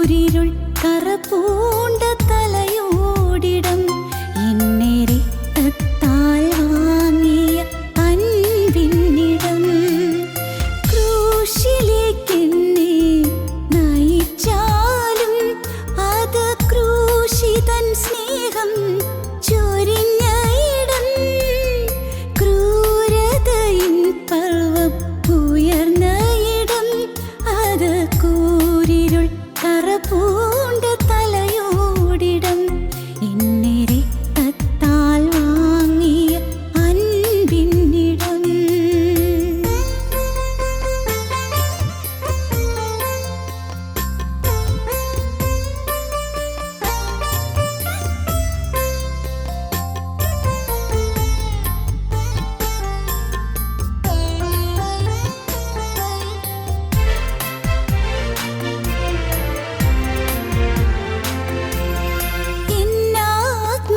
കൂരിരുൾ കറപൂണ്ട തലയോടിടം എന്നെ രക്തത്താൽ വാങ്ങിയ അൻപിന്നിടം ക്രൂശിലേക്കെന്നെ നയിച്ചാലും അത് ക്രൂശിതൻ സ്നേഹം ചൊരിഞ്ഞ ഇടം ക്രൂരതയിൻ പർവ്വം ഉയർന്ന ഇടം അത് കൂരിരുൾ കറപൂണ്ട തലയോടിടം എന്നെ രക്തത്താൽ വാങ്ങിയ അൻപിന്നിടം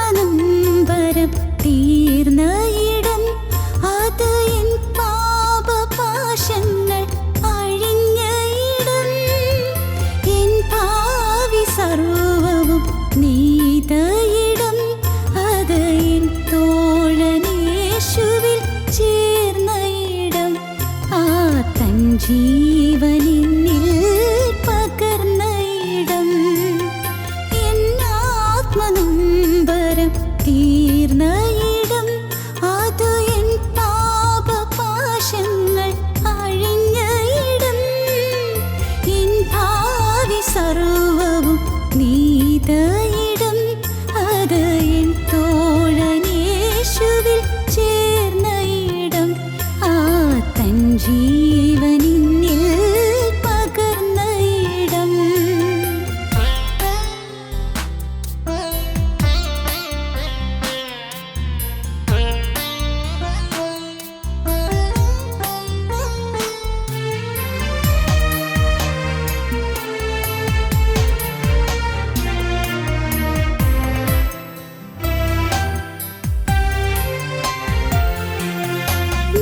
എന്നാത്മനൊമ്പരം തീർന്ന ഇടം അത് എൻ പാപപാശങ്ങൾ അഴിഞ്ഞ ഇടം എൻ ഭാവി സർവവും നീത ഇടം അത് എൻ തോഴനേശുവിൽ ചേർന്ന ഇടം ആ തൻ ജീവനിൽ പകർന്ന ഇടം എന്നാത്മനൊമ്പരം തീർന്ന ഇടം അത് എൻ പാപപാശങ്ങൾ അഴിഞ്ഞ ഇടം എൻ ഭാവി സർവവും നീത ഇടം അത് എൻ തോഴനേശുവിൽ ചേർന്ന ഇടം ആ തൻ ജീവനിൽ പകർന്ന ഇടം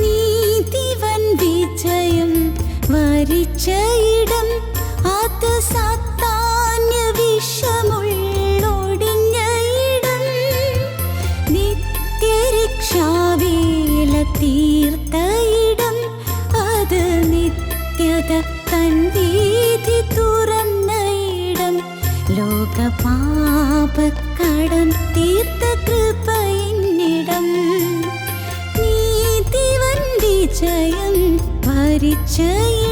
നീതിവൻ വിജയം വരിച്ച ഇടം അത് സാത്താന്യ വിഷമുള്ളൊടിഞ്ഞ ഇടം നിത്യരക്ഷാവേല തീർത്ത ഇടം അത് നിത്യത തൻ വീഥി തുറന്ന ഇടം ലോകപാപക്കടം തീർത്ത കൃപയിന്നിടം നീതിവൻ വിജയം വരിച്ച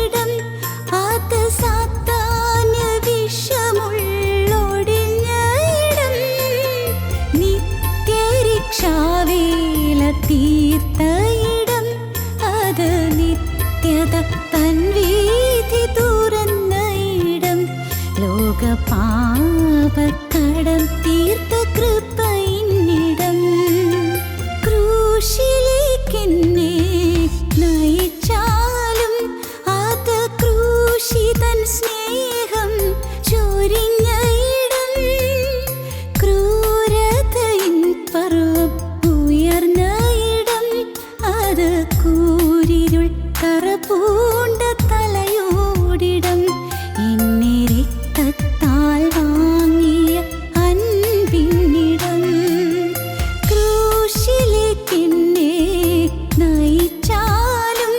ഇടം അത് സാത്താന്യ വിഷമുള്ളൊടിഞ്ഞ ഇടം നിത്യരക്ഷാവേല തീർത്ത ഇടം അത് നിത്യത തൻ വീഥി തുറന്ന ഇടം ലോകപാപക്കടം തീർത്ത കൃപയിന്നിടം ക്രൂശിലേക്കെന്നെ നയിച്ചാലും അത് ക്രൂശിതൻ സ്നേഹം ചൊരിഞ്ഞ ഇടം ക്രൂരതയിൻ പർവ്വം ഉയർന്ന ഇടം അത് കൂരിരുൾ കറപൂണ്ട തലയോടിടം എന്നെ രക്തത്താൽ വാങ്ങിയ അൻപിന്നിടം ക്രൂശിലേക്കെന്നെ നയിച്ചാലും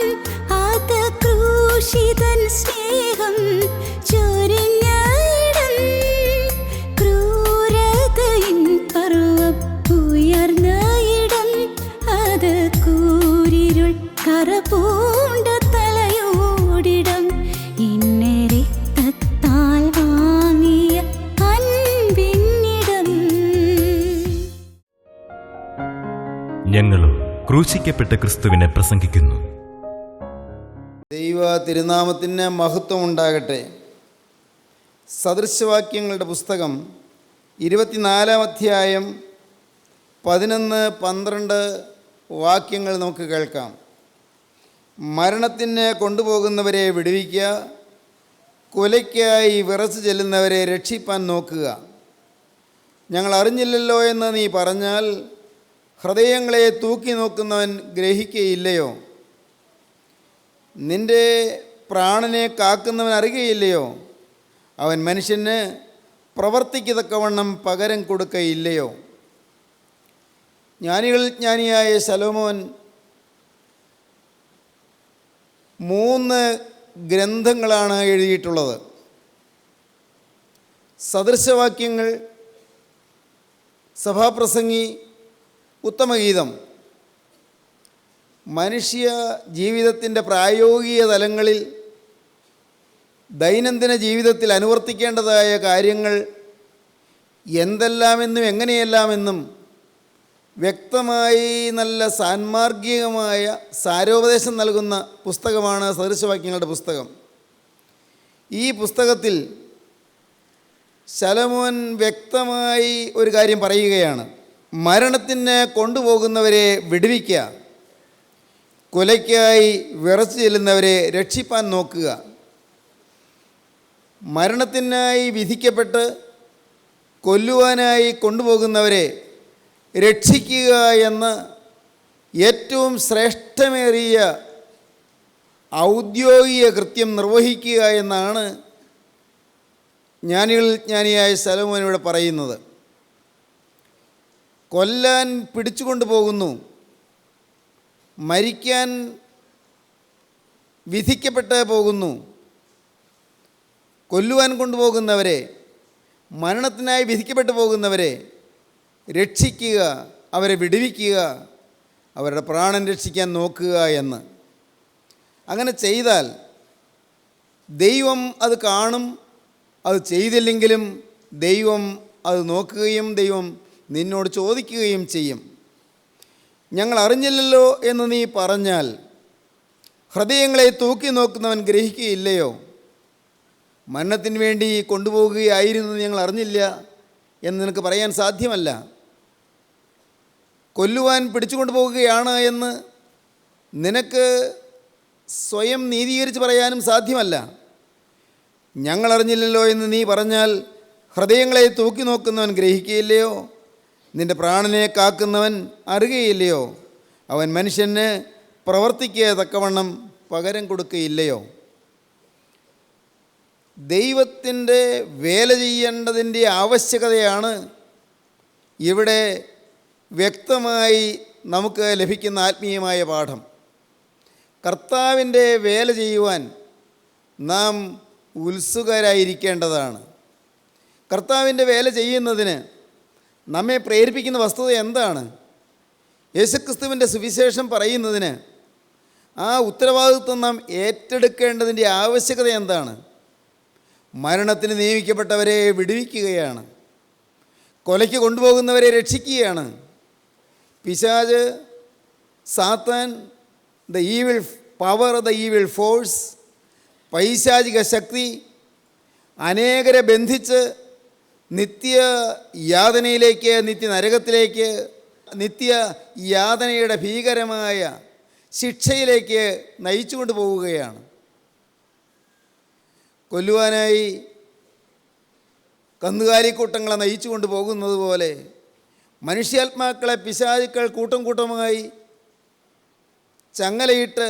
അത് ക്രൂശിതൻ സ്നേഹം ചൊരിഞ്ഞ ഇടം ക്രൂരതയിൻ പർവ്വം ഉയർന്ന ഇടം അത് കൂരിരുൾ കറപൂണ്ട തലയോടിടം എന്നെ രക്തത്താൽ വാങ്ങിയ അൻപിന്നിടം ഞങ്ങളും ക്രൂശിക്കപ്പെട്ട ക്രിസ്തുവിനെ പ്രസംഗിക്കുന്നു. ദൈവ തിരുനാമത്തിന് മഹത്വം ഉണ്ടാകട്ടെ. സദൃശവാക്യങ്ങളുടെ പുസ്തകം 24-ാം അധ്യായം 11-12 വാക്യങ്ങൾ നമുക്ക് കേൾക്കാം. മരണത്തിന് കൊണ്ടുപോകുന്നവരെ വിടുവിക്കുക, കൊലയ്ക്കായി വിറച്ചു ചെല്ലുന്നവരെ രക്ഷിപ്പാൻ നോക്കുക. ഞങ്ങൾ അറിഞ്ഞില്ലല്ലോ എന്ന് നീ പറഞ്ഞാൽ ഹൃദയങ്ങളെ തൂക്കി നോക്കുന്നവൻ ഗ്രഹിക്കുകയില്ലയോ? നിൻ്റെ പ്രാണനെ കാക്കുന്നവൻ അറിയുകയില്ലയോ? അവൻ മനുഷ്യന് പ്രവർത്തിക്ക് തക്കവണ്ണം പകരം കൊടുക്കയില്ലയോ? ജ്ഞാനിയായ ശലോമോൻ 3 ഗ്രന്ഥങ്ങളാണ് എഴുതിയിട്ടുള്ളത്. സദൃശവാക്യങ്ങൾ, സഭാപ്രസംഗി, ഉത്തമഗീതം. മനുഷ്യ ജീവിതത്തിൻ്റെ പ്രായോഗിക തലങ്ങളിൽ ദൈനംദിന ജീവിതത്തിൽ അനുവർത്തിക്കേണ്ടതായ കാര്യങ്ങൾ എന്തെല്ലാമെന്നും എങ്ങനെയെല്ലാമെന്നും വ്യക്തമായി നല്ല സാന്മാർഗികമായ സാരോപദേശം നൽകുന്ന പുസ്തകമാണ് സദൃശവാക്യങ്ങളുടെ പുസ്തകം. ഈ പുസ്തകത്തിൽ ശലോമോൻ വ്യക്തമായി ഒരു കാര്യം പറയുകയാണ്. മരണത്തിന് കൊണ്ടുപോകുന്നവരെ വിടുവിക്കുക, കൊലയ്ക്കായി വിറച്ചു ചെല്ലുന്നവരെ രക്ഷിപ്പാൻ നോക്കുക. മരണത്തിനായി വിധിക്കപ്പെട്ട് കൊല്ലുവാനായി കൊണ്ടുപോകുന്നവരെ രക്ഷിക്കുക എന്ന ഏറ്റവും ശ്രേഷ്ഠമേറിയ ഔദ്യോഗിക കൃത്യം നിർവഹിക്കുക എന്നാണ് ജ്ഞാനിയായ ശലോമോൻ ഇവിടെ പറയുന്നത്. കൊല്ലാൻ പിടിച്ചുകൊണ്ടു പോകുന്നു, മരിക്കാൻ വിധിക്കപ്പെട്ട് പോകുന്നു. കൊല്ലുവാൻ കൊണ്ടുപോകുന്നവരെ, മരണത്തിനായി വിധിക്കപ്പെട്ടു പോകുന്നവരെ രക്ഷിക്കുക, അവരെ വിടുവിക്കുക, അവരുടെ പ്രാണൻ രക്ഷിക്കാൻ നോക്കുക എന്ന്. അങ്ങനെ ചെയ്താൽ ദൈവം അത് കാണും. അത് ചെയ്തില്ലെങ്കിലും ദൈവം അത് നോക്കുകയും ദൈവം നിന്നോട് ചോദിക്കുകയും ചെയ്യും. ഞങ്ങൾ അറിഞ്ഞില്ലല്ലോ എന്ന് നീ പറഞ്ഞാൽ ഹൃദയങ്ങളെ തൂക്കി നോക്കുന്നവൻ ഗ്രഹിക്കുകയില്ലയോ? മരണത്തിന് വേണ്ടി കൊണ്ടുപോകുകയായിരുന്നു ഞങ്ങൾ അറിഞ്ഞില്ല എന്ന് നിനക്ക് പറയാൻ സാധ്യമല്ല. കൊല്ലുവാൻ പിടിച്ചുകൊണ്ടു പോകുകയാണ് എന്ന് നിനക്ക് സ്വയം നീതീകരിച്ച് പറയാനും സാധ്യമല്ല. ഞങ്ങളറിഞ്ഞില്ലല്ലോ എന്ന് നീ പറഞ്ഞാൽ ഹൃദയങ്ങളെ തൂക്കി നോക്കുന്നവൻ ഗ്രഹിക്കുകയില്ലയോ? നിൻ്റെ പ്രാണനെ കാക്കുന്നവൻ അറിയുകയില്ലയോ? അവൻ മനുഷ്യന് പ്രവർത്തിക്കുക തക്കവണ്ണം പകരം കൊടുക്കുകയില്ലയോ? ദൈവത്തിൻ്റെ വേല ചെയ്യേണ്ടതിൻ്റെ ആവശ്യകതയാണ് ഇവിടെ വ്യക്തമായി നമുക്ക് ലഭിക്കുന്ന ആത്മീയമായ പാഠം. കർത്താവിൻ്റെ വേല ചെയ്യുവാൻ നാം ഉത്സുകരായിരിക്കേണ്ടതാണ്. കർത്താവിൻ്റെ വേല ചെയ്യുന്നതിന് നമ്മെ പ്രേരിപ്പിക്കുന്ന വസ്തുത എന്താണ്? യേശുക്രിസ്തുവിൻ്റെ സുവിശേഷം പറയുന്നതിന് ആ ഉത്തരവാദിത്വം നാം ഏറ്റെടുക്കേണ്ടതിൻ്റെ ആവശ്യകത എന്താണ്? മരണത്തിന് നിയമിക്കപ്പെട്ടവരെ വിടുവിക്കുകയാണ്, കൊലയ്ക്ക് കൊണ്ടുപോകുന്നവരെ രക്ഷിക്കുകയാണ്. പിശാച്, സാത്താൻ, the evil power, the evil force, പൈശാചിക ശക്തി അനേകരെ ബന്ധിച്ച് നിത്യ യാതനയിലേക്ക്, നിത്യനരകത്തിലേക്ക്, നിത്യ യാതനയുടെ ഭീകരമായ ശിക്ഷയിലേക്ക് നയിച്ചു കൊണ്ടുപോവുകയാണ്. കൊല്ലുവാനായി കന്നുകാലിക്കൂട്ടങ്ങളെ നയിച്ചു കൊണ്ടുപോകുന്നത് പോലെ മനുഷ്യാത്മാക്കളെ പിശാചുക്കൾ കൂട്ടം കൂട്ടമായി ചങ്ങലയിട്ട്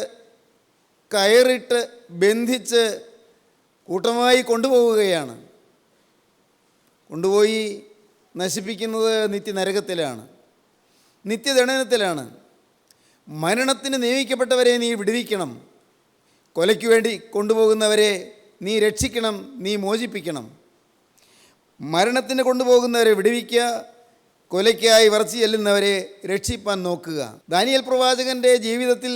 കയറിട്ട് ബന്ധിച്ച് കൂട്ടമായി കൊണ്ടുപോവുകയാണ്. കൊണ്ടുപോയി നശിപ്പിക്കുന്നത് നിത്യനരകത്തിലാണ്, നിത്യദണ്ഡനത്തിലാണ്. മരണത്തിന് നിയമിക്കപ്പെട്ടവരെ നീ വിടുവിക്കണം, കൊലയ്ക്ക് വേണ്ടി കൊണ്ടുപോകുന്നവരെ നീ രക്ഷിക്കണം, നീ മോചിപ്പിക്കണം. മരണത്തിന് കൊണ്ടുപോകുന്നവരെ വിടുവിക്കുക, കൊലയ്ക്കായി വിറച്ചു ചെല്ലുന്നവരെ രക്ഷിപ്പാൻ നോക്കുക. ദാനിയേൽ പ്രവാചകൻ്റെ ജീവിതത്തിൽ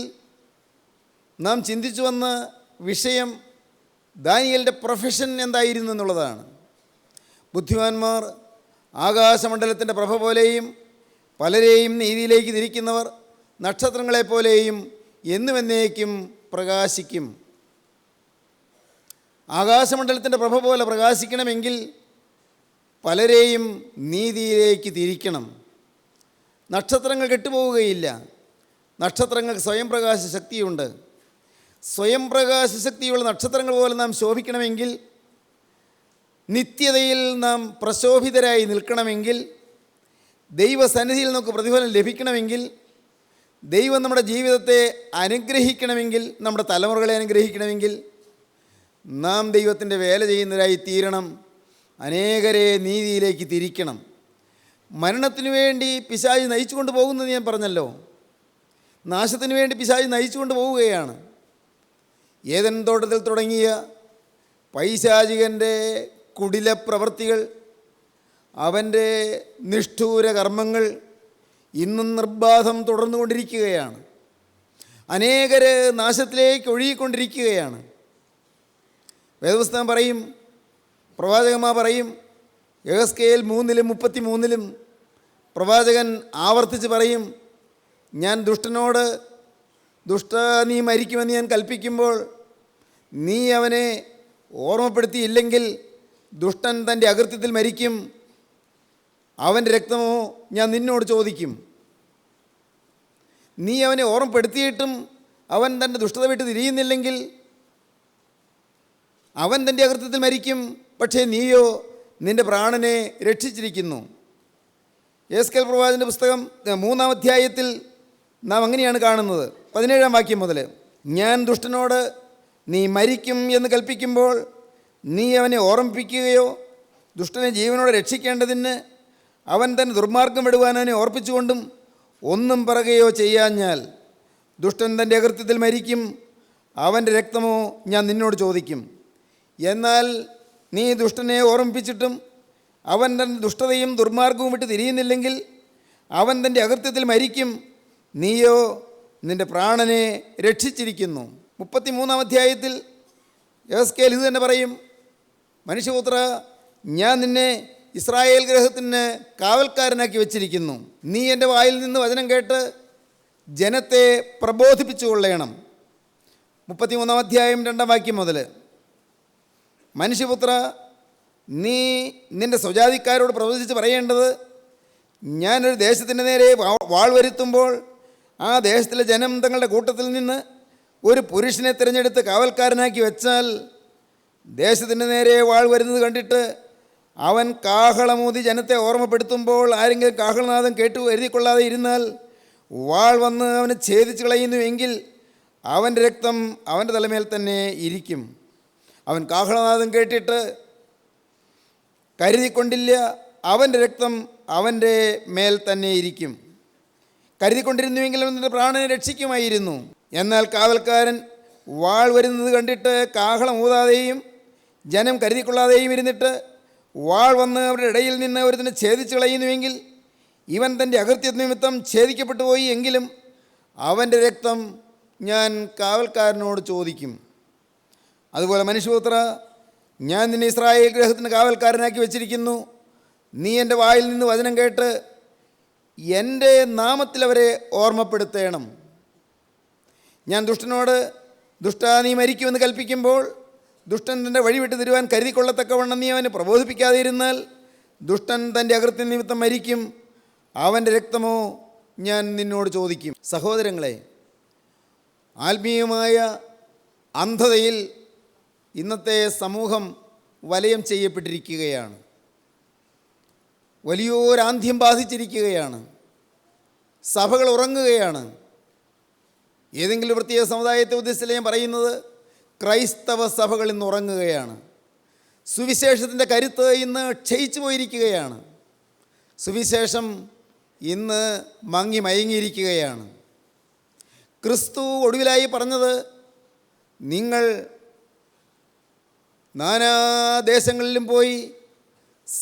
നാം ചിന്തിച്ചു വന്ന വിഷയം ദാനിയേലിൻ്റെ പ്രൊഫഷൻ എന്തായിരുന്നു എന്നുള്ളതാണ്. ബുദ്ധിമാന്മാർ ആകാശമണ്ഡലത്തിൻ്റെ പ്രഭ പോലെയും പലരെയും നീതിയിലേക്ക് തിരിക്കുന്നവർ നക്ഷത്രങ്ങളെപ്പോലെയും എന്നുമെന്നേക്കും പ്രകാശിക്കും. ആകാശമണ്ഡലത്തിൻ്റെ പ്രഭ പോലെ പ്രകാശിക്കണമെങ്കിൽ പലരെയും നീതിയിലേക്ക് തിരിക്കണം. നക്ഷത്രങ്ങൾ കെട്ടുപോവുകയില്ല. നക്ഷത്രങ്ങൾക്ക് സ്വയം പ്രകാശ ശക്തിയുണ്ട്. സ്വയം പ്രകാശ ശക്തിയുള്ള നക്ഷത്രങ്ങൾ പോലെ നാം ശോഭിക്കണമെങ്കിൽ, നിത്യതയിൽ നാം പ്രശോഭിതരായി നിൽക്കണമെങ്കിൽ, ദൈവസന്നിധിയിൽ നമുക്ക് പ്രതിഫലം ലഭിക്കണമെങ്കിൽ, ദൈവം നമ്മുടെ ജീവിതത്തെ അനുഗ്രഹിക്കണമെങ്കിൽ, നമ്മുടെ തലമുറകളെ അനുഗ്രഹിക്കണമെങ്കിൽ നാം ദൈവത്തിൻ്റെ വേല ചെയ്യുന്നവരായി തീരണം, അനേകരെ നീതിയിലേക്ക് തിരിക്കണം. മരണത്തിനു വേണ്ടി പിശാച് നയിച്ചു കൊണ്ട് പോകുന്നത് ഞാൻ പറഞ്ഞല്ലോ. നാശത്തിന് വേണ്ടി പിശാച് നയിച്ചു കൊണ്ട് പോവുകയാണ്. ഏദൻ തോട്ടത്തിൽ തുടങ്ങിയ പൈശാചികൻ്റെ കുടില പ്രവൃത്തികൾ, അവൻ്റെ നിഷ്ഠൂര കർമ്മങ്ങൾ ഇന്നും നിർബാധം തുടർന്നുകൊണ്ടിരിക്കുകയാണ്. അനേകർ നാശത്തിലേക്ക് ഒഴുകിക്കൊണ്ടിരിക്കുകയാണ്. വേദപുസ്തകം പറയും, പ്രവാചകന്മാർ പറയും, യെഹെസ്കേൽ 3:33 പ്രവാചകൻ ആവർത്തിച്ച് പറയും, ഞാൻ ദുഷ്ടനോട് ദുഷ്ട നീ മരിക്കുമെന്ന് ഞാൻ കൽപ്പിക്കുമ്പോൾ നീ അവനെ ഓർമ്മപ്പെടുത്തിയില്ലെങ്കിൽ ദുഷ്ടൻ തൻ്റെ അകൃത്യത്തിൽ മരിക്കും, അവൻ്റെ രക്തമോ ഞാൻ നിന്നോട് ചോദിക്കും. നീ അവനെ ഓർമ്മപ്പെടുത്തിയിട്ടും അവൻ തൻ്റെ ദുഷ്ടത വിട്ട് തിരിയുന്നില്ലെങ്കിൽ അവൻ തൻ്റെ അകൃത്യത്തിൽ മരിക്കും, പക്ഷേ നീയോ നിൻ്റെ പ്രാണനെ രക്ഷിച്ചിരിക്കുന്നു. യെഹെസ്കേൽ പ്രവാചകൻ്റെ പുസ്തകം 3-ാം അധ്യായത്തിൽ നാം അങ്ങനെയാണ് കാണുന്നത്. 17-ാം വാക്യം മുതൽ, ഞാൻ ദുഷ്ടനോട് നീ മരിക്കും എന്ന് കൽപ്പിക്കുമ്പോൾ നീ അവനെ ഓർമ്മിപ്പിക്കുകയോ ദുഷ്ടനെ ജീവനോടെ രക്ഷിക്കേണ്ടതിന് അവൻ തന്നെ ദുർമാർഗം വിടുവാൻ അവനെ ഓർപ്പിച്ചുകൊണ്ടും ഒന്നും പറയുകയോ ചെയ്യാഞ്ഞാൽ ദുഷ്ടൻ തൻ്റെ അകൃത്യത്തിൽ മരിക്കും, അവൻ്റെ രക്തമോ ഞാൻ നിന്നോട് ചോദിക്കും. എന്നാൽ നീ ദുഷ്ടനെ ഓർമ്മിപ്പിച്ചിട്ടും അവൻ തൻ്റെ ദുഷ്ടതയും ദുർമാർഗവും വിട്ട് തിരിയുന്നില്ലെങ്കിൽ അവൻ തൻ്റെ അകൃത്യത്തിൽ മരിക്കും, നീയോ നിൻ്റെ പ്രാണനെ രക്ഷിച്ചിരിക്കുന്നു. 33-ാം അധ്യായത്തിൽ യെഹെസ്കേൽ ഇത് തന്നെ പറയും, മനുഷ്യപുത്ര, ഞാൻ നിന്നെ ഇസ്രായേൽ ഗൃഹത്തിന് കാവൽക്കാരനാക്കി വച്ചിരിക്കുന്നു. നീ എൻ്റെ വായിൽ നിന്ന് വചനം കേട്ട് ജനത്തെ പ്രബോധിപ്പിച്ചു കൊള്ളണം. 33-ാം അധ്യായം 2-ാം വാക്യം മുതൽ, മനുഷ്യപുത്ര, നീ നിൻ്റെ സ്വജാതിക്കാരോട് പ്രവചിച്ച് പറയേണ്ടത്, ഞാനൊരു ദേശത്തിൻ്റെ നേരെ വാൾ വരുത്തുമ്പോൾ ആ ദേശത്തിലെ ജനം തങ്ങളുടെ കൂട്ടത്തിൽ നിന്ന് ഒരു പുരുഷനെ തിരഞ്ഞെടുത്ത് കാവൽക്കാരനാക്കി വെച്ചാൽ ദേശത്തിൻ്റെ നേരെ വാൾ വരുന്നത് കണ്ടിട്ട് അവൻ കാഹളമൂതി ജനത്തെ ഓർമ്മപ്പെടുത്തുമ്പോൾ ആരെങ്കിലും കാഹളനാദം കേട്ടു എഴുതിക്കൊള്ളാതെ ഇരുന്നാൽ വാൾ വന്ന് അവനെ ഛേദിച്ച് കളയുന്നുവെങ്കിൽ അവൻ്റെ രക്തം അവൻ്റെ തലമേൽ തന്നെ ഇരിക്കും. അവൻ കാഹളനാദം കേട്ടിട്ട് കരുതിക്കൊണ്ടില്ല, അവൻ്റെ രക്തം അവൻ്റെ മേൽ തന്നെ ഇരിക്കും. കരുതിക്കൊണ്ടിരുന്നുവെങ്കിൽ അവൻ്റെ പ്രാണനെ രക്ഷിക്കുമായിരുന്നു. എന്നാൽ കാവൽക്കാരൻ വാൾ വരുന്നത് കണ്ടിട്ട് കാഹളം ഊതാതെയും ജനം കരുതിക്കൊള്ളാതെയും ഇരുന്നിട്ട് വാൾ വന്ന് അവരുടെ ഇടയിൽ നിന്ന് ഒരുത്തിനെ ഛേദിച്ച് കളയുന്നുവെങ്കിൽ ഇവൻ തൻ്റെ അകൃത്യ നിമിത്തം ഛേദിക്കപ്പെട്ടു പോയി എങ്കിലും അവൻ്റെ രക്തം ഞാൻ കാവൽക്കാരനോട് ചോദിക്കും. അതുപോലെ മനുഷ്യപുത്ര, ഞാൻ നിന്നെ ഇസ്രായേൽ ഗൃഹത്തിന് കാവൽക്കാരനാക്കി വച്ചിരിക്കുന്നു. നീ എൻ്റെ വായിൽ നിന്ന് വചനം കേട്ട് എൻ്റെ നാമത്തിൽ അവരെ ഓർമ്മപ്പെടുത്തണം. ഞാൻ ദുഷ്ടനോട് ദുഷ്ടാ നീ മരിക്കുമെന്ന് കൽപ്പിക്കുമ്പോൾ ദുഷ്ടൻ തൻ്റെ വഴി വിട്ട് തരുവാൻ കരുതിക്കൊള്ളത്തക്കവണ്ണം നീ അവനെ പ്രബോധിപ്പിക്കാതെ ഇരുന്നാൽ ദുഷ്ടൻ തൻ്റെ അകൃത്യ നിമിത്തം മരിക്കും, അവൻ്റെ രക്തമോ ഞാൻ നിന്നോട് ചോദിക്കും. സഹോദരങ്ങളെ, ആത്മീയമായ അന്ധതയിൽ ഇന്നത്തെ സമൂഹം വലയം ചെയ്യപ്പെട്ടിരിക്കുകയാണ്. വലിയൊരാന്ധ്യം ബാധിച്ചിരിക്കുകയാണ്. സഭകൾ ഉറങ്ങുകയാണ്. ഏതെങ്കിലും പ്രത്യേക സമുദായത്തെ ഉദ്ദേശിച്ച് ഞാൻ പറയുന്നത്, ക്രൈസ്തവ സഭകൾ ഇന്ന് ഉറങ്ങുകയാണ്. സുവിശേഷത്തിൻ്റെ കരുത്ത് ഇന്ന് ക്ഷയിച്ചു പോയിരിക്കുകയാണ്. സുവിശേഷം ഇന്ന് മങ്ങി മയങ്ങിയിരിക്കുകയാണ്. ക്രിസ്തു ഒടുവിലായി പറഞ്ഞത്, നിങ്ങൾ നാനാദേശങ്ങളിലും പോയി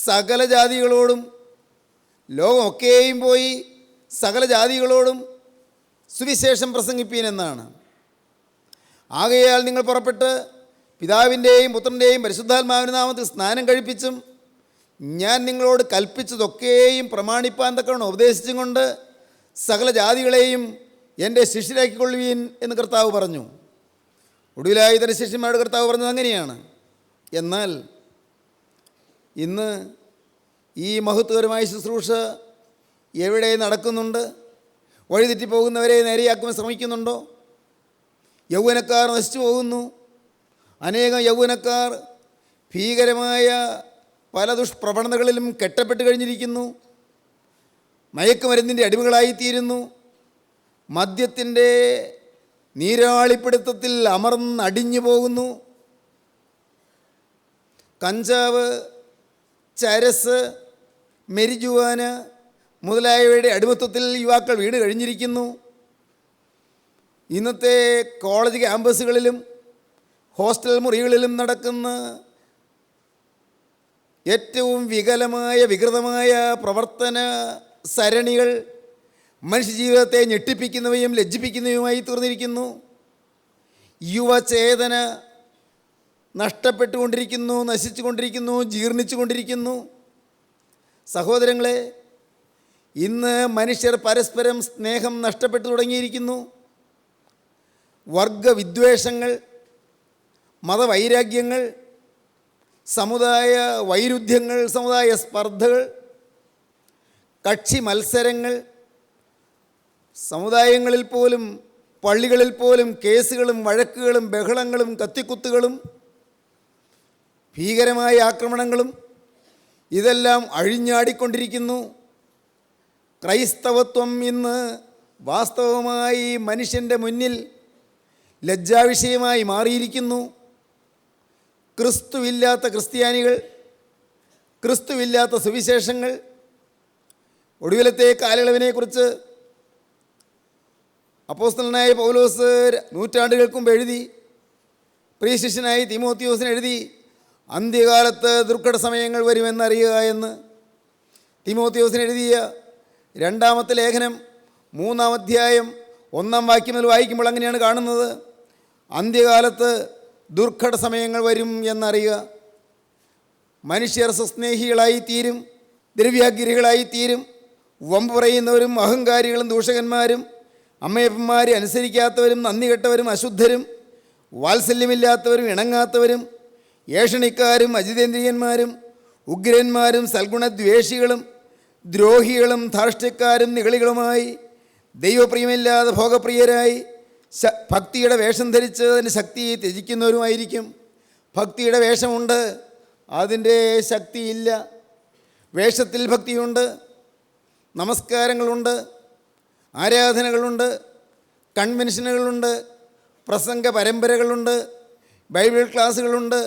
സകല ജാതികളോടും, ലോകമൊക്കെയും പോയി സകല ജാതികളോടും സുവിശേഷം പ്രസംഗിപ്പീൻ എന്നാണ്. ആകയാൽ നിങ്ങൾ പുറപ്പെട്ട് പിതാവിൻ്റെയും പുത്രൻ്റെയും പരിശുദ്ധാത്മാവിൻ്റെ നാമത്തിൽ സ്നാനം കഴിപ്പിച്ചും ഞാൻ നിങ്ങളോട് കൽപ്പിച്ചതൊക്കെയും പ്രമാണിപ്പാൻ തക്കവണ്ണം ഉപദേശിച്ചും കൊണ്ട് സകല ജാതികളെയും എൻ്റെ ശിഷ്യരാക്കിക്കൊള്ളുവീൻ എന്ന് കർത്താവ് പറഞ്ഞു. ഒടുവിലായി തൻ്റെ ശിഷ്യന്മാരുടെ കർത്താവ് പറഞ്ഞത് അങ്ങനെയാണ്. എന്നാൽ ഇന്ന് ഈ മഹത്വകരമായ ശുശ്രൂഷ എവിടെ നടക്കുന്നുണ്ട്? വഴിതെറ്റിപ്പോകുന്നവരെ നേരെയാക്കുവാൻ ശ്രമിക്കുന്നുണ്ടോ? യൗവനക്കാർ നശിച്ചു പോകുന്നു. അനേകം യൗവനക്കാർ ഭീകരമായ പല ദുഷ്പ്രവണതകളിലും കെട്ടപ്പെട്ട് കഴിഞ്ഞിരിക്കുന്നു. മയക്കുമരുന്നിൻ്റെ അടിമകളായിത്തീരുന്നു. മദ്യത്തിൻ്റെ നീരാളിപ്പിടുത്തത്തിൽ അമർന്നടിഞ്ഞു പോകുന്നു. കഞ്ചാവ്, ചരസ്, മെരിജുവാന മുതലായവയുടെ അടിമത്വത്തിൽ യുവാക്കൾ വീട് കഴിഞ്ഞിരിക്കുന്നു. ഇന്നത്തെ കോളേജ് ക്യാമ്പസുകളിലും ഹോസ്റ്റൽ മുറികളിലും നടക്കുന്ന ഏറ്റവും വികൃതമായ പ്രവർത്തന സരണികൾ മനുഷ്യജീവിതത്തെ ഞെട്ടിപ്പിക്കുന്നവയും ലജ്ജിപ്പിക്കുന്നവയുമായി തീർന്നിരിക്കുന്നു. യുവചേതന നഷ്ടപ്പെട്ടുകൊണ്ടിരിക്കുന്നു, നശിച്ചുകൊണ്ടിരിക്കുന്നു, ജീർണിച്ചുകൊണ്ടിരിക്കുന്നു. സഹോദരങ്ങളെ, ഇന്ന് മനുഷ്യർ പരസ്പരം സ്നേഹം നഷ്ടപ്പെട്ടു തുടങ്ങിയിരിക്കുന്നു. വർഗവിദ്വേഷങ്ങൾ, മതവൈരാഗ്യങ്ങൾ, സമുദായ വൈരുദ്ധ്യങ്ങൾ, സമുദായ സ്പർദ്ധകൾ, കക്ഷി മത്സരങ്ങൾ, സമുദായങ്ങളിൽ പോലും പള്ളികളിൽ പോലും കേസുകളും വഴക്കുകളും ബഹളങ്ങളും കത്തിക്കുത്തുകളും ഭീകരമായ ആക്രമണങ്ങളും ഇതെല്ലാം അഴിഞ്ഞാടിക്കൊണ്ടിരിക്കുന്നു. ക്രൈസ്തവത്വം ഇന്ന് വാസ്തവമായി മനുഷ്യൻ്റെ മുന്നിൽ ലജ്ജാവിഷയമായി മാറിയിരിക്കുന്നു. ക്രിസ്തുവില്ലാത്ത ക്രിസ്ത്യാനികൾ, ക്രിസ്തുവില്ലാത്ത സുവിശേഷങ്ങൾ. ഒടുവിലത്തെ കാലയളവിനെക്കുറിച്ച് അപ്പോസ്തലനായ പൗലോസ് നൂറ്റാണ്ടുകൾക്ക് മുമ്പ് എഴുതി. പ്രിയ ശിഷ്യനായി തീമോത്തിയോസിന് എഴുതി, അന്ത്യകാലത്ത് ദുർഘട സമയങ്ങൾ വരുമെന്നറിയുക എന്ന്. തീമോത്തിയോസിന് എഴുതിയ രണ്ടാമത്തെ ലേഖനം 3-ാം അധ്യായം 1-ാം വാക്യം മുതൽ വായിക്കുമ്പോൾ അങ്ങനെയാണ് കാണുന്നത്. അന്ത്യകാലത്ത് ദുർഘട സമയങ്ങൾ വരും എന്നറിയുക. മനുഷ്യർ സ്വസ്നേഹികളായി തീരും, ദ്രവ്യാഗ്രഹികളായി തീരും, വമ്പ് പറയുന്നവരും അഹങ്കാരികളും ദൂഷകന്മാരും, അമ്മയപ്പന്മാരെ അനുസരിക്കാത്തവരും, നന്ദി കെട്ടവരും, അശുദ്ധരും, വാത്സല്യമില്ലാത്തവരും, ഇണങ്ങാത്തവരും, ഏഷണിക്കാരും, അജിതേന്ദ്രിയന്മാരും, ഉഗ്രന്മാരും, സൽഗുണദ്വേഷികളും, ദ്രോഹികളും, ധാർഷ്ട്യക്കാരും, നിഗളികളുമായി, ദൈവപ്രിയമില്ലാതെ ഭോഗപ്രിയരായി, ഭക്തിയുടെ വേഷം ധരിച്ച് അതിൻ്റെ ശക്തിയെ ത്യജിക്കുന്നവരുമായിരിക്കും. ഭക്തിയുടെ വേഷമുണ്ട്, അതിൻ്റെ ശക്തിയില്ല. വേഷത്തിൽ ഭക്തിയുണ്ട്, നമസ്കാരങ്ങളുണ്ട്, ആരാധനകളുണ്ട്, കൺവെൻഷനുകളുണ്ട്, പ്രസംഗ പരമ്പരകളുണ്ട്, ബൈബിൾ ക്ലാസ്സുകളുണ്ട്,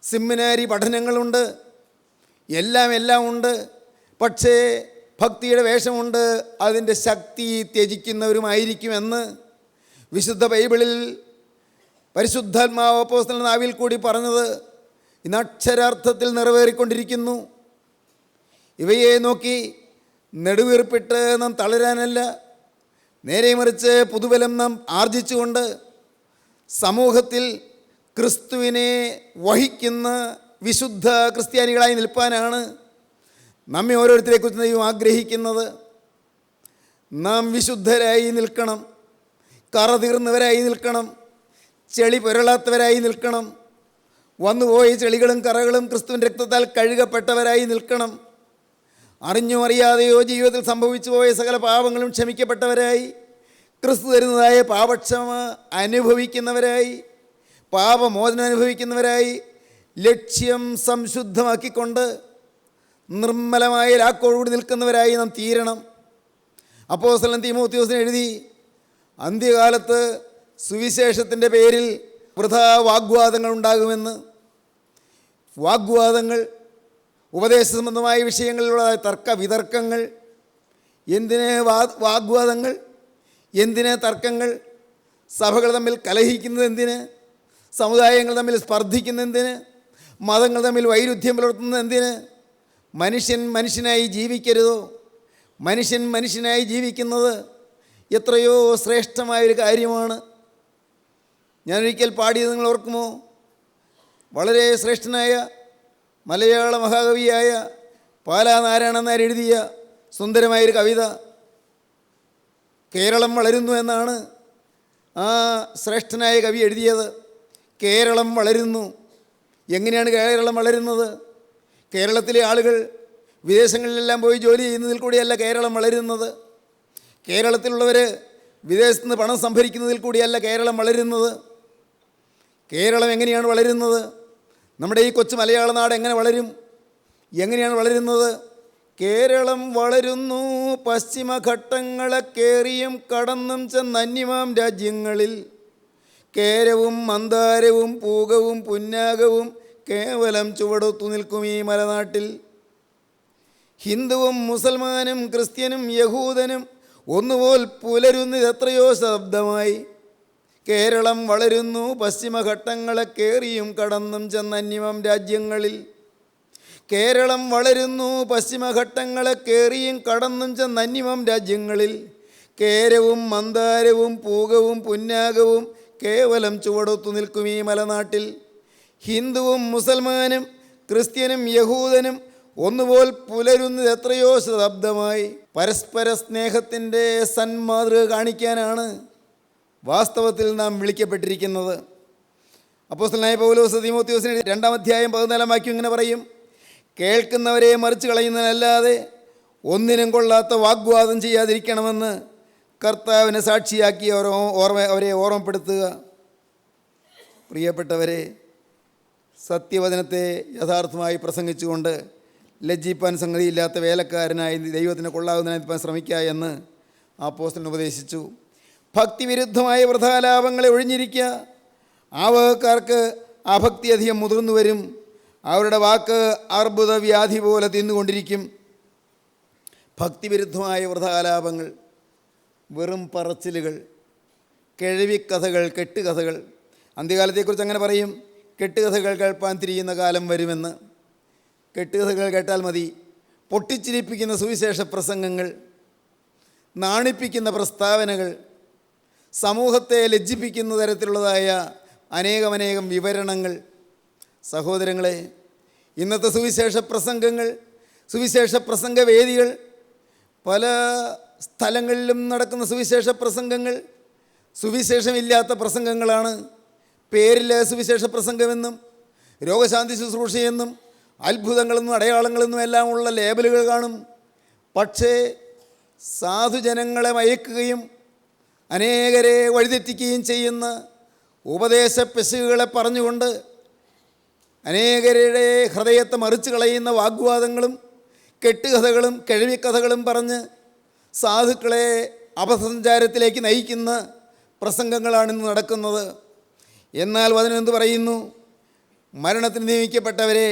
സെമിനാരി പഠനങ്ങളുണ്ട്, എല്ലാം ഉണ്ട്. പക്ഷേ ഭക്തിയുടെ വേഷമുണ്ട്, അതിൻ്റെ ശക്തി ത്യജിക്കുന്നവരുമായിരിക്കുമെന്ന് വിശുദ്ധ ബൈബിളിൽ പരിശുദ്ധാത്മാവ് അപ്പോസ്തലൻ നാവിൽ കൂടി പറഞ്ഞത് ഇന്ന് അക്ഷരാർത്ഥത്തിൽ നിറവേറിക്കൊണ്ടിരിക്കുന്നു. ഇവയെ നോക്കി നെടുവീർപ്പിട്ട് നാം തളരാനല്ല, നേരെ മറിച്ച് പുതുബലം നാം ആർജിച്ചുകൊണ്ട് സമൂഹത്തിൽ ക്രിസ്തുവിനെ വഹിക്കുന്ന വിശുദ്ധ ക്രിസ്ത്യാനികളായി നിൽപ്പാനാണ് നമ്മെ ഓരോരുത്തരെക്കുറിച്ച് ദൈവം ആഗ്രഹിക്കുന്നത്. നാം വിശുദ്ധരായി നിൽക്കണം, കറ തീർന്നവരായി നിൽക്കണം, ചെളി പുരളാത്തവരായി നിൽക്കണം, വന്നുപോയ ചെളികളും കറകളും ക്രിസ്തുവിൻ്റെ രക്തത്താൽ കഴുകപ്പെട്ടവരായി നിൽക്കണം. അറിഞ്ഞോ അറിയാതെയോ ജീവിതത്തിൽ സംഭവിച്ചു പോയ സകല പാപങ്ങളും ക്ഷമിക്കപ്പെട്ടവരായി, ക്രിസ്തു തരുന്നതായ പാപക്ഷമ അനുഭവിക്കുന്നവരായി, പാപമോചനം അനുഭവിക്കുന്നവരായി, ലക്ഷ്യം സംശുദ്ധമാക്കിക്കൊണ്ട് നിർമ്മലമായ ലാക്കോടുകൂടി നിൽക്കുന്നവരായി നാം തീരണം. അപ്പോസ്തലൻ തീമോത്തിയോസിന് എഴുതി, അന്ത്യകാലത്ത് സുവിശേഷത്തിൻ്റെ പേരിൽ വൃഥാ വാഗ്വാദങ്ങൾ ഉണ്ടാകുമെന്ന്. വാഗ്വാദങ്ങൾ, ഉപദേശ സംബന്ധമായ വിഷയങ്ങളിലുള്ള തർക്ക വിതർക്കങ്ങൾ. എന്തിന് വാഗ്വാദങ്ങൾ, എന്തിന് തർക്കങ്ങൾ? സഭകൾ തമ്മിൽ കലഹിക്കുന്നത് എന്തിന്? സമുദായങ്ങൾ തമ്മിൽ സ്പർദ്ധിക്കുന്നത് എന്തിന്? മതങ്ങൾ തമ്മിൽ വൈരുദ്ധ്യം പുലർത്തുന്നത് എന്തിന്? മനുഷ്യൻ മനുഷ്യനായി ജീവിക്കരുതോ? മനുഷ്യൻ മനുഷ്യനായി ജീവിക്കുന്നത് എത്രയോ ശ്രേഷ്ഠമായൊരു കാര്യമാണ്. ഞാനൊരിക്കൽ പാടിയത് നിങ്ങൾ ഓർക്കുമോ? വളരെ ശ്രേഷ്ഠനായ മലയാള മഹാകവിയായ പാലാ നാരായണൻ നായർ എഴുതിയ സുന്ദരമായൊരു കവിത. കേരളം വളരുന്നു എന്നാണ് ആ ശ്രേഷ്ഠനായ കവി എഴുതിയത്. കേരളം വളരുന്നു. എങ്ങനെയാണ് കേരളം വളരുന്നത്? കേരളത്തിലെ ആളുകൾ വിദേശങ്ങളിലെല്ലാം പോയി ജോലി ചെയ്യുന്നതിൽ കൂടിയല്ല കേരളം വളരുന്നത്. കേരളത്തിലുള്ളവർ വിദേശത്ത് നിന്ന് പണം സംഭരിക്കുന്നതിൽ കൂടിയല്ല കേരളം വളരുന്നത്. കേരളം എങ്ങനെയാണ് വളരുന്നത്? നമ്മുടെ ഈ കൊച്ചു മലയാള നാട് എങ്ങനെ വളരും? എങ്ങനെയാണ് വളരുന്നത്? കേരളം വളരുന്നു പശ്ചിമഘട്ടങ്ങളെ കേറിയും കടന്നും ചെന്നന്യമാം രാജ്യങ്ങളിൽ. കേരവും മന്ദാരവും പൂകവും പുന്നാകവും കേവലം ചുവടൊത്തു നിൽക്കും ഈ മലനാട്ടിൽ. ഹിന്ദുവും മുസൽമാനും ക്രിസ്ത്യനും യഹൂദനും ഒന്നുപോൽ പുലരുന്നതെത്രയോ ശബ്ദമായി. കേരളം വളരുന്നു പശ്ചിമഘട്ടങ്ങളെ കേറിയും കടന്നും ചെന്നന്യമം രാജ്യങ്ങളിൽ. കേരളം വളരുന്നു പശ്ചിമഘട്ടങ്ങളെ കേറിയും കടന്നും ചെന്നന്യമം രാജ്യങ്ങളിൽ. കേരവും മന്ദാരവും പൂകവും പുന്നാകവും കേവലം ചുവടൊത്തു നിൽക്കും ഈ മലനാട്ടിൽ. ഹിന്ദുവും മുസൽമാനും ക്രിസ്ത്യനും യഹൂദനും ഒന്നുപോൽ പുലരുന്നത് എത്രയോ ശതാബ്ദമായി. പരസ്പര സ്നേഹത്തിൻ്റെ സന്മാതൃക കാണിക്കാനാണ് വാസ്തവത്തിൽ നാം വിളിക്കപ്പെട്ടിരിക്കുന്നത്. അപ്പോസ്തലനായ പൗലോസ് തീമോഥെയോസിന് 2-ാം അധ്യായം 14-ാം വാക്യം ഇങ്ങനെ പറയും: കേൾക്കുന്നവരെ മറിച്ച് കളയുന്നതിനല്ലാതെ ഒന്നിനും കൊള്ളാത്ത വാഗ്വാദം ചെയ്യാതിരിക്കണമെന്ന് കർത്താവിനെ സാക്ഷിയാക്കി അവരെ ഓർമ്മപ്പെടുത്തുക. പ്രിയപ്പെട്ടവരെ, സത്യവചനത്തെ യഥാർത്ഥമായി പ്രസംഗിച്ചുകൊണ്ട് ലജ്ജിപ്പാൻ സംഗതിയില്ലാത്ത വേലക്കാരനായി ദൈവത്തിന് കൊള്ളാവുന്നതിനായി ശ്രമിക്കുക എന്ന് അപ്പോസ്തലൻ ഉപദേശിച്ചു. ഭക്തിവിരുദ്ധമായ വൃഥാലാപങ്ങളെ ഒഴിഞ്ഞിരിക്കുക. ആ വകക്കാർക്ക് അഭക്തി അധികം മുതിർന്നു വരും. അവരുടെ വാക്ക് അർബുദ വ്യാധി പോലെ തിന്നുകൊണ്ടിരിക്കും. ഭക്തിവിരുദ്ധമായ വൃഥാലാപങ്ങൾ, വെറും പറച്ചിലുകൾ, കിഴവിക്കഥകൾ, കെട്ടുകഥകൾ. അന്ത്യകാലത്തെക്കുറിച്ച് അങ്ങനെ പറയും: കെട്ടുകഥകൾ കേൾപ്പാൻ തിരിയുന്ന കാലം വരുമെന്ന്. കെട്ടുകഥകൾ കേട്ടാൽ മതി. പൊട്ടിച്ചിരിപ്പിക്കുന്ന സുവിശേഷ പ്രസംഗങ്ങൾ, നാണിപ്പിക്കുന്ന പ്രസ്താവനകൾ, സമൂഹത്തെ ലജ്ജിപ്പിക്കുന്ന തരത്തിലുള്ളതായ അനേകം വിവരണങ്ങൾ. സഹോദരങ്ങളെ, ഇന്നത്തെ സുവിശേഷ പ്രസംഗങ്ങൾ, സുവിശേഷ പ്രസംഗവേദികൾ, പല സ്ഥലങ്ങളിലും നടക്കുന്ന സുവിശേഷ പ്രസംഗങ്ങൾ സുവിശേഷമില്ലാത്ത പ്രസംഗങ്ങളാണ്. പേരിൽ സുവിശേഷ പ്രസംഗമെന്നും രോഗശാന്തി ശുശ്രൂഷയെന്നും അത്ഭുതങ്ങളെന്നും അടയാളങ്ങളെന്നും എല്ലാം ഉള്ള ലേബലുകൾ കാണും. പക്ഷേ സാധുജനങ്ങളെ മയക്കുകയും അനേകരെ വഴിതെറ്റിക്കുകയും ചെയ്യുന്ന ഉപദേശ പിശകുകളെ പറഞ്ഞുകൊണ്ട് അനേകരുടെ ഹൃദയത്തെ മറിച്ച് കളയുന്ന വാഗ്വാദങ്ങളും കെട്ടുകഥകളും കിഴവിക്കഥകളും പറഞ്ഞ് സാധുക്കളെ അപസഞ്ചാരത്തിലേക്ക് നയിക്കുന്ന പ്രസംഗങ്ങളാണിന്ന് നടക്കുന്നത്. എന്നാൽ വചനമെന്ത് പറയുന്നു? മരണത്തിന് നിയമിക്കപ്പെട്ടവരെ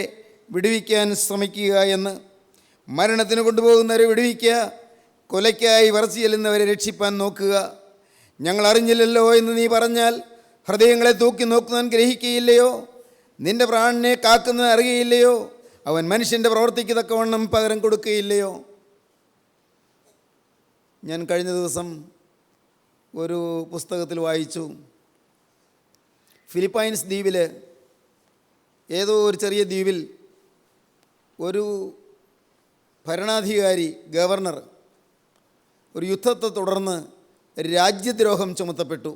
വിടുവിക്കാൻ ശ്രമിക്കുക എന്ന്. മരണത്തിന് കൊണ്ടുപോകുന്നവരെ വിടുവിക്കുക, കൊലയ്ക്കായി വിറച്ചു ചെല്ലുന്നവരെ രക്ഷിപ്പാൻ നോക്കുക. ഞങ്ങൾ അറിഞ്ഞില്ലല്ലോ എന്ന് നീ പറഞ്ഞാൽ ഹൃദയങ്ങളെ തൂക്കി നോക്കുന്നവൻ ഗ്രഹിക്കുകയില്ലയോ? നിന്റെ പ്രാണനെ കാക്കുന്നവൻ അറിയുകയില്ലയോ? അവൻ മനുഷ്യൻ്റെ പ്രവൃത്തിക്ക് തക്കവണ്ണം പകരം കൊടുക്കുകയില്ലയോ? ഞാൻ കഴിഞ്ഞ ദിവസം ഒരു പുസ്തകത്തിൽ വായിച്ചു, ഫിലിപ്പൈൻസ് ദ്വീപിൽ, ഏതോ ഒരു ചെറിയ ദ്വീപിൽ ഒരു ഭരണാധികാരി, ഗവർണർ, ഒരു യുദ്ധത്തെ തുടർന്ന് രാജ്യദ്രോഹം ചുമത്തപ്പെട്ടു.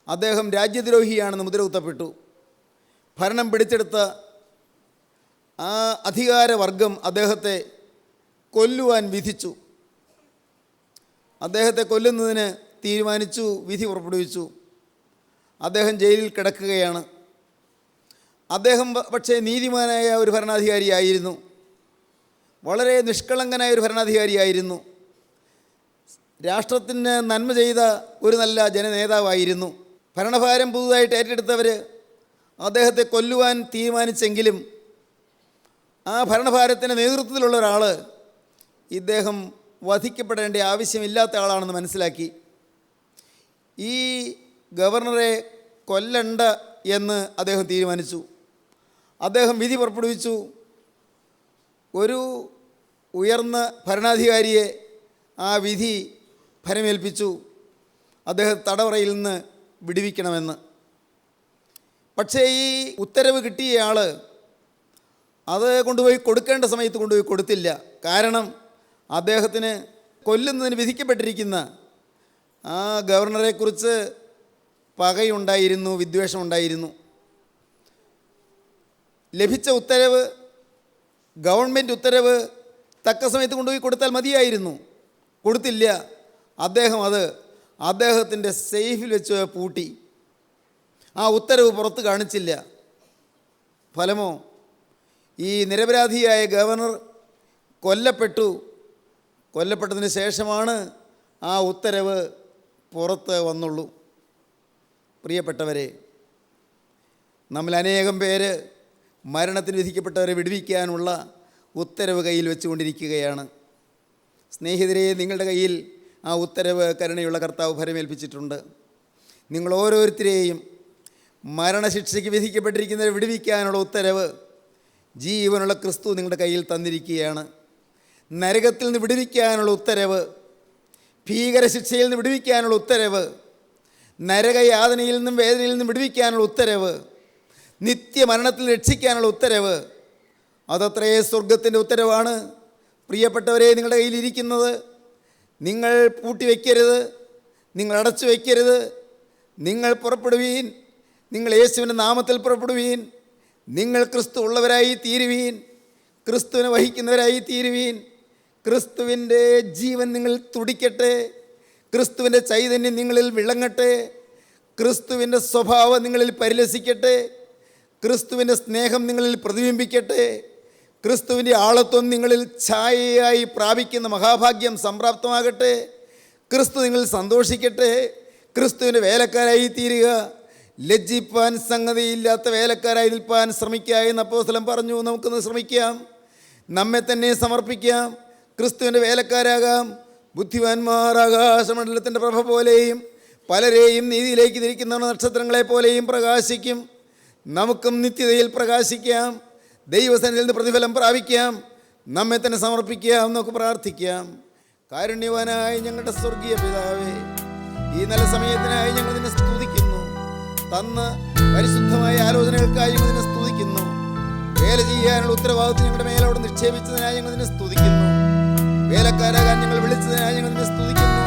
അദ്ദേഹം രാജ്യദ്രോഹിയാണെന്ന് മുദ്രകുത്തപ്പെട്ടു. ഭരണം പിടിച്ചെടുത്ത ആ അധികാരവർഗം അദ്ദേഹത്തെ കൊല്ലുവാൻ വിധിച്ചു. അദ്ദേഹത്തെ കൊല്ലുന്നതിന് തീരുമാനിച്ചു, വിധി പുറപ്പെടുവിച്ചു. അദ്ദേഹം ജയിലിൽ കിടക്കുകയാണ്. അദ്ദേഹം പക്ഷേ നീതിമാനായ ഒരു ഭരണാധികാരിയായിരുന്നു. വളരെ നിഷ്കളങ്കനായ ഒരു ഭരണാധികാരിയായിരുന്നു. രാഷ്ട്രത്തിന് നന്മ ചെയ്ത ഒരു നല്ല ജനനേതാവായിരുന്നു. ഭരണഭാരം പുതുതായിട്ട് ഏറ്റെടുത്തവർ അദ്ദേഹത്തെ കൊല്ലുവാൻ തീരുമാനിച്ചെങ്കിലും ആ ഭരണഭാരത്തിൻ്റെ നേതൃത്വത്തിലുള്ള ഒരാൾ ഇദ്ദേഹം വധിക്കപ്പെടേണ്ട ആവശ്യമില്ലാത്ത ആളാണെന്ന് മനസ്സിലാക്കി. ഈ ഗവർണറെ കൊല്ലണ്ട എന്ന് അദ്ദേഹം തീരുമാനിച്ചു. അദ്ദേഹം വിധി പുറപ്പെടുവിച്ചു. ഒരു ഉയർന്ന ഭരണാധികാരിയെ ആ വിധി ഫലമേൽപ്പിച്ചു. അദ്ദേഹം തടവറയിൽ നിന്ന് വിടുവിക്കണമെന്ന്. പക്ഷേ ഈ ഉത്തരവ് കിട്ടിയ ആൾ അത് കൊണ്ടുപോയി കൊടുക്കേണ്ട സമയത്ത് കൊണ്ടുപോയി കൊടുത്തില്ല. കാരണം അദ്ദേഹത്തിന് കൊല്ലുന്നതിന് വിധിക്കപ്പെട്ടിരിക്കുന്ന ആ ഗവർണറെക്കുറിച്ച് പകയുണ്ടായിരുന്നു, വിദ്വേഷമുണ്ടായിരുന്നു. ലഭിച്ച ഉത്തരവ്, ഗവൺമെൻറ് ഉത്തരവ് തക്ക സമയത്ത് കൊണ്ടുപോയി കൊടുത്താൽ മതിയായിരുന്നു. കൊടുത്തില്ല. അദ്ദേഹം അത് അദ്ദേഹത്തിൻ്റെ സേഫിൽ വെച്ച് പൂട്ടി. ആ ഉത്തരവ് പുറത്ത് കാണിച്ചില്ല. ഫലമോ ഈ നിരപരാധിയായ ഗവർണർ കൊല്ലപ്പെട്ടു. കൊല്ലപ്പെട്ടതിന് ശേഷമാണ് ആ ഉത്തരവ് പുറത്ത് വന്നുള്ളൂ. പ്രിയപ്പെട്ടവരെ, നമ്മൾ അനേകം പേര് മരണത്തിന് വിധിക്കപ്പെട്ടവരെ വിടുവിക്കാനുള്ള ഉത്തരവ് കയ്യിൽ വെച്ചുകൊണ്ടിരിക്കുകയാണ്. സ്നേഹിതരെ, നിങ്ങളുടെ കയ്യിൽ ആ ഉത്തരവ് കരുണയുള്ള കർത്താവ് ഭരമേൽപ്പിച്ചിട്ടുണ്ട്. നിങ്ങൾ ഓരോരുത്തരെയും മരണശിക്ഷയ്ക്ക് വിധിക്കപ്പെട്ടിരിക്കുന്നവരെ വിടുവിക്കാനുള്ള ഉത്തരവ് ജീവനുള്ള ക്രിസ്തു നിങ്ങളുടെ കയ്യിൽ തന്നിരിക്കുകയാണ്. നരകത്തിൽ നിന്ന് വിടുവിക്കാനുള്ള ഉത്തരവ്, ഭീകരശിക്ഷയിൽ നിന്ന് വിടുവിക്കാനുള്ള ഉത്തരവ്, നരകയാതനയിൽ നിന്നും വേദനയിൽ നിന്നും വിടുവിക്കാനുള്ള ഉത്തരവ്, നിത്യമരണത്തിൽ രക്ഷിക്കാനുള്ള ഉത്തരവ്, അതത്രേ സ്വർഗത്തിൻ്റെ ഉത്തരവാണ്. പ്രിയപ്പെട്ടവരെ, നിങ്ങളുടെ കയ്യിലിരിക്കുന്നത് നിങ്ങൾ പൂട്ടിവെക്കരുത്, നിങ്ങൾ അടച്ചു വയ്ക്കരുത്. നിങ്ങൾ പുറപ്പെടുവീൻ, നിങ്ങൾ യേശുവിൻ്റെ നാമത്തിൽ പുറപ്പെടുവീൻ. നിങ്ങൾ ക്രിസ്തു ഉള്ളവരായി തീരുവീൻ, ക്രിസ്തുവിനെ വഹിക്കുന്നവരായി തീരുവീൻ. ക്രിസ്തുവിൻ്റെ ജീവൻ നിങ്ങളിൽ തുടിക്കട്ടെ, ക്രിസ്തുവിൻ്റെ ചൈതന്യം നിങ്ങളിൽ വിളങ്ങട്ടെ, ക്രിസ്തുവിൻ്റെ സ്വഭാവം നിങ്ങളിൽ പരിലസിക്കട്ടെ, ക്രിസ്തുവിൻ്റെ സ്നേഹം നിങ്ങളിൽ പ്രതിബിംബിക്കട്ടെ, ക്രിസ്തുവിൻ്റെ ആളത്വം നിങ്ങളിൽ ഛായയായി പ്രാപിക്കുന്ന മഹാഭാഗ്യം സംപ്രാപ്തമാകട്ടെ, ക്രിസ്തു നിങ്ങളിൽ സന്തോഷിക്കട്ടെ, ക്രിസ്തുവിൻ്റെ വേലക്കാരായി തീരുക. ലജ്ജിപ്പാൻ സംഗതിയില്ലാത്ത വേലക്കാരായി നിൽപ്പാൻ ശ്രമിക്കുക എന്ന് അപ്പോസ്തലൻ പറഞ്ഞു. നമുക്കൊന്ന് ശ്രമിക്കാം, നമ്മെ തന്നെ സമർപ്പിക്കാം, ക്രിസ്തുവിൻ്റെ വേലക്കാരാകാം. ബുദ്ധിമാന്മാർ ആകാശമണ്ഡലത്തിൻ്റെ പ്രഭ പോലെയും പലരെയും നീതിയിലേക്ക് തിരിക്കുന്ന നക്ഷത്രങ്ങളെ പോലെയും പ്രകാശിക്കും. നമുക്കും നിത്യതയിൽ പ്രകാശിക്കാം, ദൈവസന്നിധിയിൽ നിന്ന് പ്രതിഫലം പ്രാപിക്കാം, നമ്മെ തന്നെ സമർപ്പിക്കാം. നമുക്ക് പ്രാർത്ഥിക്കാം. കാരുണ്യവാനായ ഞങ്ങളുടെ സ്വർഗീയ പിതാവേ, ഈ നല്ല സമയത്തിനായി ഞങ്ങൾ നിന്നെ സ്തുതിക്കുന്നു. തന്ന പരിശുദ്ധമായ ആലോചനകൾക്കായി ഞങ്ങൾ നിന്നെ സ്തുതിക്കുന്നു. വേല ചെയ്യാനുള്ള ഉത്തരവാദിത്വം ഞങ്ങളുടെ മേലോട് നിക്ഷേപിച്ചതിനായി ഞങ്ങൾ നിന്നെ സ്തുതിക്കുന്നു. വേലക്കാരാകാൻ ഞങ്ങൾ വിളിച്ചതിനായി ഞങ്ങൾ നിന്നെ സ്തുതിക്കുന്നു.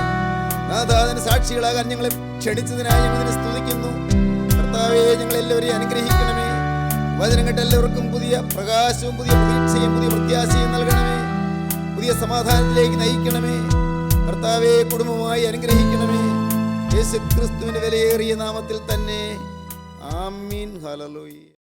നാഥാദിന് സാക്ഷികളാകാൻ ഞങ്ങളെ ക്ഷണിച്ചതിനായി ഞങ്ങൾ നിന്നെ സ്തുതിക്കുന്നു. കർത്താവേ, ഞങ്ങളെല്ലാവരെയും അനുഗ്രഹിക്കണമേ. വചനം കേട്ട എല്ലാവർക്കും പുതിയ പ്രകാശവും പുതിയ പ്രതീക്ഷയും പുതിയ പ്രത്യാശയും നൽകണമേ. പുതിയ സമാധാനത്തിലേക്ക് നയിക്കണമേ. കർത്താവേ, കുടുംബമായി അനുഗ്രഹിക്കണമേ. യേശു ക്രിസ്തുവിൻ്റെ വിലയേറിയ നാമത്തിൽ തന്നെ. ആമീൻ. ഹല്ലേലൂയ.